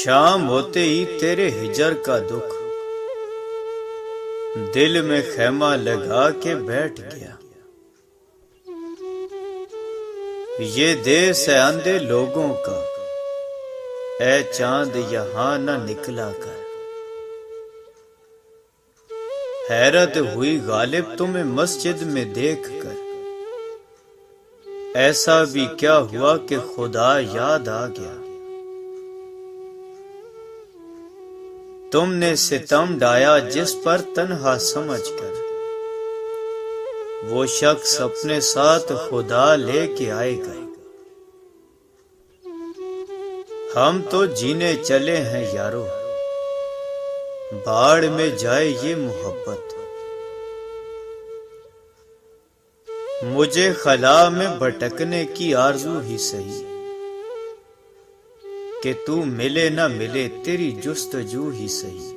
شام ہوتے ہی تیرے ہجر کا دکھ دل میں خیمہ لگا کے بیٹھ گیا۔ یہ دیس ہے اندھے لوگوں کا، اے چاند یہاں نہ نکلا کر۔ حیرت ہوئی غالب تمہیں مسجد میں دیکھ کر، ایسا بھی کیا ہوا کہ خدا یاد آ گیا۔ تم نے ستم ڈھایا جس پر تنہا سمجھ کر، وہ شخص اپنے ساتھ خدا لے کے آئے گا۔ ہم تو جینے چلے ہیں یارو، باڑ میں جائے یہ محبت۔ مجھے خلا میں بھٹکنے کی آرزو ہی سہی، کہ تو ملے نہ ملے تیری جستجو ہی سہی۔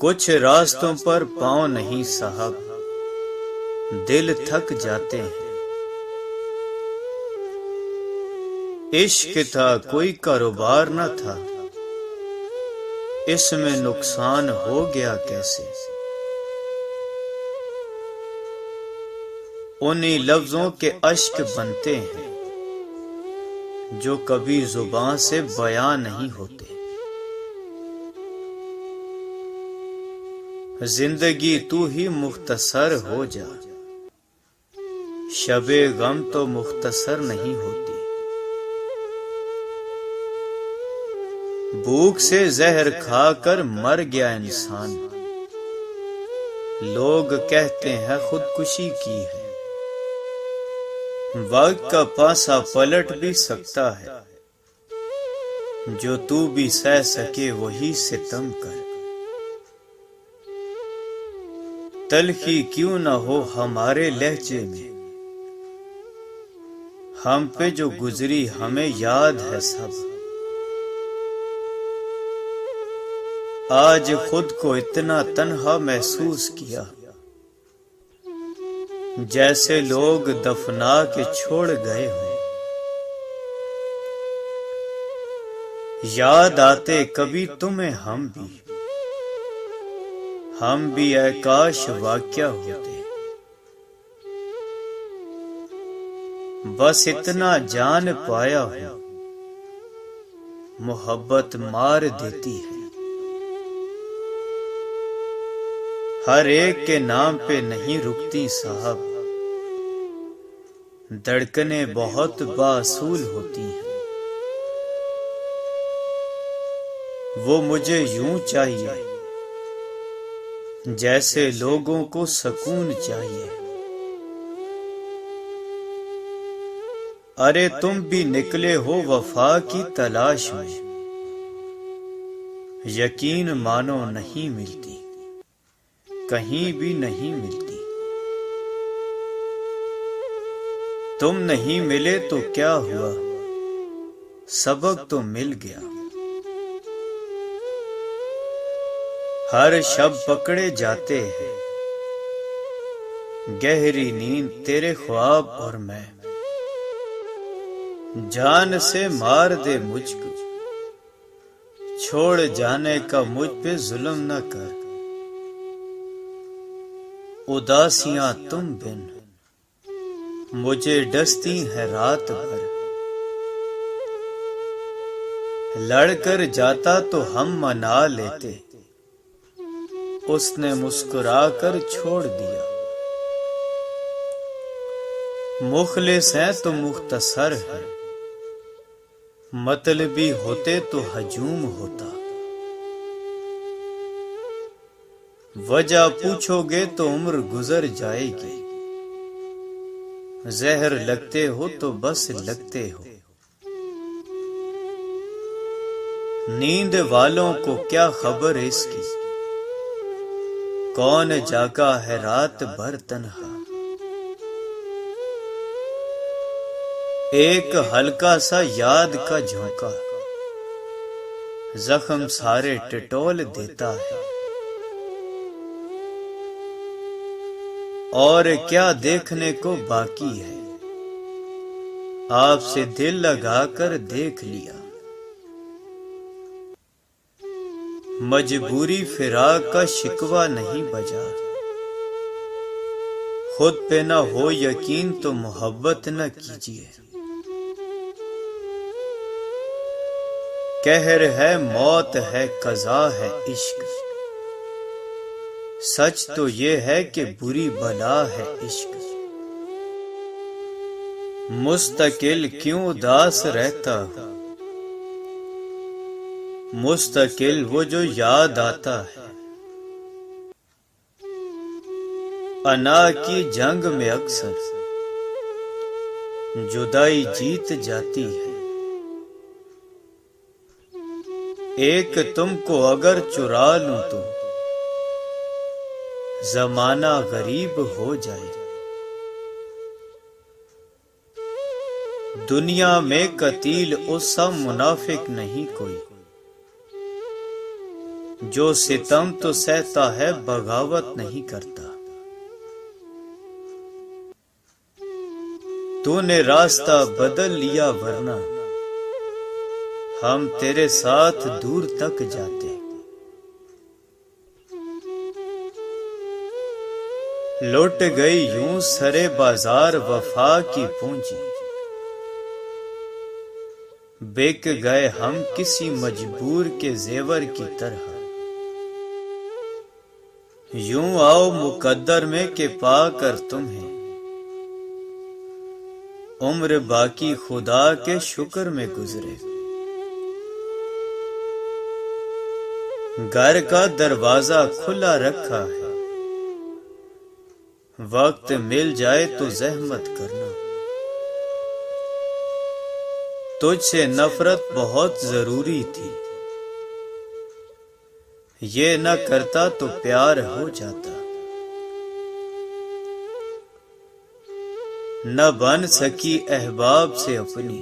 کچھ راستوں پر پاؤں نہیں صاحب، دل تھک جاتے ہیں۔ عشق تھا کوئی کاروبار نہ تھا، اس میں نقصان ہو گیا کیسے۔ انہی لفظوں کے اشک بنتے ہیں جو کبھی زبان سے بیان نہیں ہوتے۔ زندگی تو ہی مختصر ہو جا، شب غم تو مختصر نہیں ہوتی۔ بھوک سے زہر کھا کر مر گیا انسان، لوگ کہتے ہیں خودکشی کی ہے۔ وقت کا پاسا پلٹ بھی سکتا ہے، جو تو بھی سہ سکے وہی ستم کر۔ تلخی کیوں نہ ہو ہمارے لہجے میں، ہم پہ جو گزری ہمیں یاد ہے سب۔ آج خود کو اتنا تنہا محسوس کیا، جیسے لوگ دفنا کے چھوڑ گئے ہوں۔ یاد آتے کبھی تمہیں ہم بھی اے کاش واقعہ ہوتے۔ بس اتنا جان پایا ہوں، محبت مار دیتی ہے۔ ہر ایک کے نام پہ نہیں رکتی صاحب، دھڑکنیں بہت باصول ہوتی ہیں۔ وہ مجھے یوں چاہیے جیسے لوگوں کو سکون چاہیے۔ ارے تم بھی نکلے ہو وفا کی تلاش میں، یقین مانو نہیں ملتی، کہیں بھی نہیں ملتی۔ تم نہیں ملے تو کیا ہوا، سبق تو مل گیا۔ ہر شب پکڑے جاتے ہیں گہری نیند تیرے خواب اور میں۔ جان سے مار دے مجھ کو، چھوڑ جانے کا مجھ پہ ظلم نہ کر۔ اداسیاں تم بن مجھے ڈستی ہیں رات بھر۔ لڑ کر جاتا تو ہم منا لیتے، اس نے مسکرا کر چھوڑ دیا۔ مخلص ہیں تو مختصر ہے، مطلبی ہوتے تو ہجوم ہوتا۔ وجہ پوچھو گے تو عمر گزر جائے گی، زہر لگتے ہو تو بس لگتے ہو۔ نیند والوں کو کیا خبر اس کی، کون جاگا ہے رات بھر تنہا۔ ایک ہلکا سا یاد کا جھونکا زخم سارے ٹٹول دیتا ہے۔ اور کیا دیکھنے کو باقی ہے، آپ سے دل لگا کر دیکھ لیا، مجبوری فراق کا شکوہ نہیں بجا، خود پہ نہ ہو یقین تو محبت نہ کیجیے، قہر ہے موت ہے قضا ہے عشق، سچ تو یہ ہے کہ بری بلا ہے عشق، مستقل کیوں اداس رہتا ہوں، مستقل وہ جو یاد آتا ہے، انا کی جنگ میں اکثر جدائی جیت جاتی ہے، ایک تم کو اگر چرا لوں تو زمانہ غریب ہو جائے، دنیا میں قتیل اس سا منافق نہیں کوئی، جو ستم تو سہتا ہے بغاوت نہیں کرتا، تو نے راستہ بدل لیا ورنہ ہم تیرے ساتھ دور تک جاتے، لوٹ گئی یوں سرے بازار وفا کی پونجی، بک گئے ہم کسی مجبور کے زیور کی طرح، یوں آؤ مقدر میں کہ پا کر تمہیں عمر باقی خدا کے شکر میں گزرے، گھر کا دروازہ کھلا رکھا ہے، وقت مل جائے تو زحمت کرنا، تجھ سے نفرت بہت ضروری تھی، یہ نہ کرتا تو پیار ہو جاتا، نہ بن سکی احباب سے اپنی،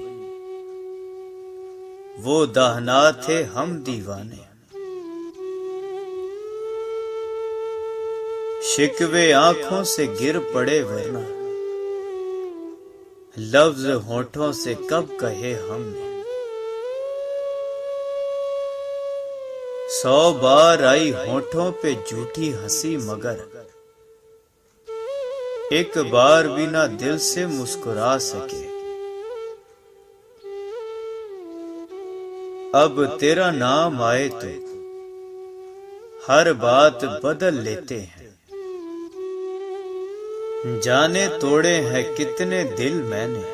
وہ دہنا تھے ہم دیوانے، شکوے آنکھوں سے گر پڑے ورنہ لفظ ہونٹوں سے کب کہے ہم نے، 100 بار آئی ہونٹوں پہ جھوٹی ہنسی مگر ایک بار بھی نہ دل سے مسکرا سکے، اب تیرا نام آئے تو ہر بات بدل لیتے ہیں، جانے توڑے ہیں کتنے دل میں نے،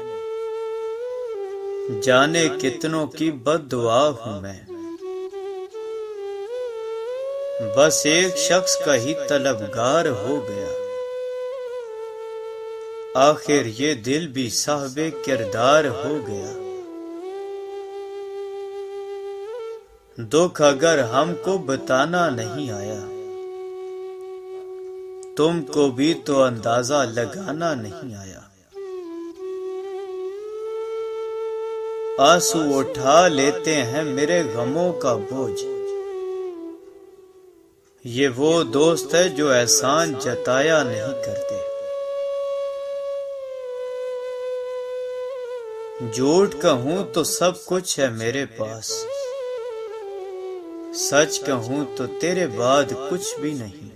جانے کتنوں کی بد دعا ہوں میں، بس ایک شخص کا ہی طلبگار ہو گیا، آخر یہ دل بھی صاحب کردار ہو گیا، دکھ اگر ہم کو بتانا نہیں آیا، تم کو بھی تو اندازہ لگانا نہیں آیا، آنسو اٹھا لیتے ہیں میرے غموں کا بوجھ، یہ وہ دوست ہے جو احسان جتایا نہیں کرتے، جھوٹ کہوں تو سب کچھ ہے میرے پاس، سچ کہوں تو تیرے بعد کچھ بھی نہیں،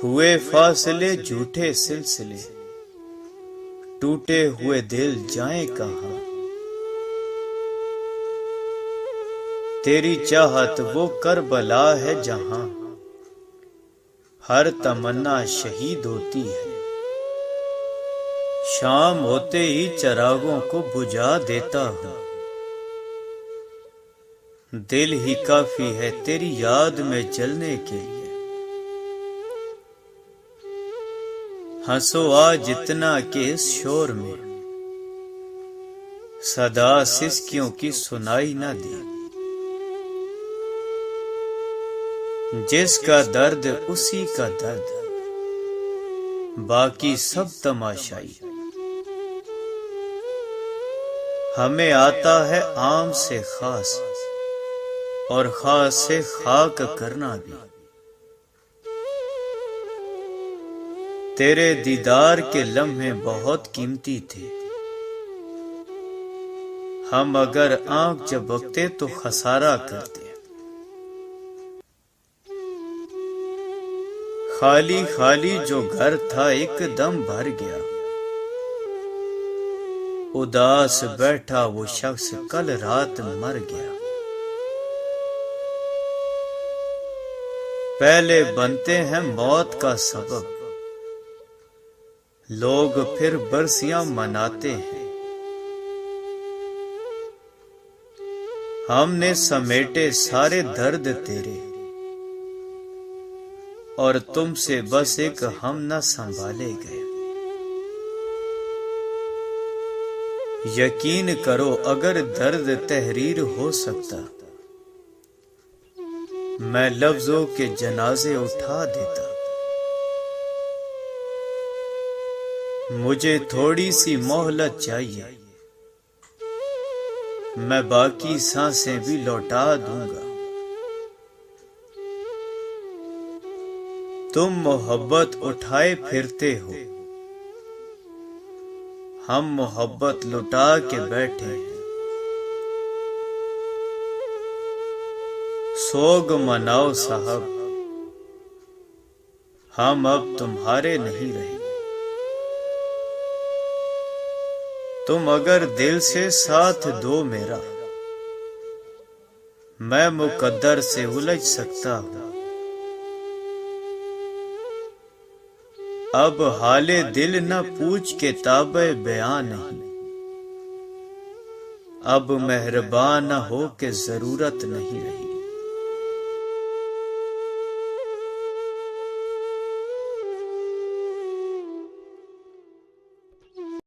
ہوئے فاصلے جھوٹے سلسلے، ٹوٹے ہوئے دل جائیں کہاں، تیری چاہت وہ کربلا ہے جہاں ہر تمنا شہید ہوتی ہے، شام ہوتے ہی چراغوں کو بجھا دیتا ہوں، دل ہی کافی ہے تیری یاد میں جلنے کے لیے، ہنسو آج اتنا کہ اس شور میں صدا سسکیوں کی سنائی نہ دے، جس کا درد اسی کا درد، باقی سب تماشائی، ہمیں آتا ہے عام سے خاص اور خاص سے خاک کرنا بھی، تیرے دیدار کے لمحے بہت قیمتی تھے، ہم اگر آنکھ جھپکتے تو خسارہ کرتے۔ خالی خالی جو گھر تھا ایک دم بھر گیا، اداس بیٹھا وہ شخص کل رات مر گیا۔ پہلے بنتے ہیں موت کا سبب، لوگ پھر برسیاں مناتے ہیں۔ ہم نے سمیٹے سارے درد تیرے، اور تم سے بس ایک ہم نہ سنبھالے گئے۔ یقین کرو اگر درد تحریر ہو سکتا، میں لفظوں کے جنازے اٹھا دیتا۔ مجھے تھوڑی سی مہلت چاہیے، میں باقی سانسیں بھی لوٹا دوں گا۔ تم محبت اٹھائے پھرتے ہو، ہم محبت لٹا کے بیٹھے ہیں۔ سوگ مناؤ صاحب، ہم اب تمہارے نہیں رہے۔ تم اگر دل سے ساتھ دو میرا، میں مقدر سے الجھ سکتا ہوں۔ اب حال دل نہ پوچھ کے تابع بیان نہیں، اب مہربان نہ ہو کے ضرورت نہیں رہی۔